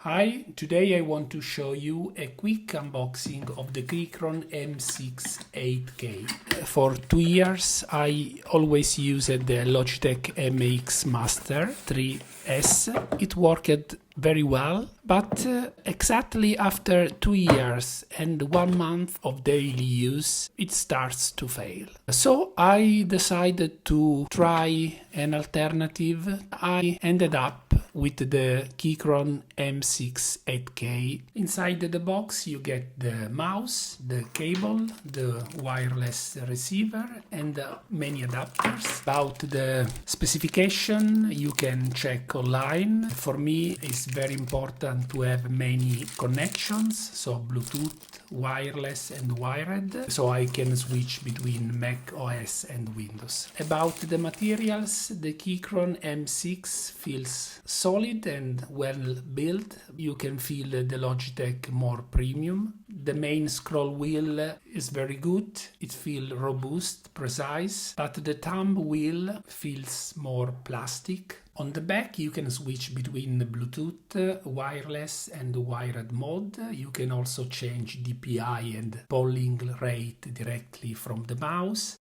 Hi, today I want to show you a quick unboxing of the Keychron M6 8K. For 2 years I always used the Logitech MX Master 3S. It worked very well, but exactly after 2 years and 1 month of daily use, it starts to fail. So I decided to try an alternative. I ended up with the Keychron M6 8K. Inside the box you get the mouse, the cable, the wireless receiver and many adapters. About the specification you can check online. For me it's very important to have many connections, so Bluetooth, wireless and wired, so I can switch between Mac OS and Windows. About the materials, the Keychron M6 feels solid and well built. You can feel the Logitech more premium. The main scroll wheel is very good. It feels robust, precise, but the thumb wheel feels more plastic. On the back you can switch between the Bluetooth, wireless and wired mode. You can also change DPI and polling rate directly from the mouse.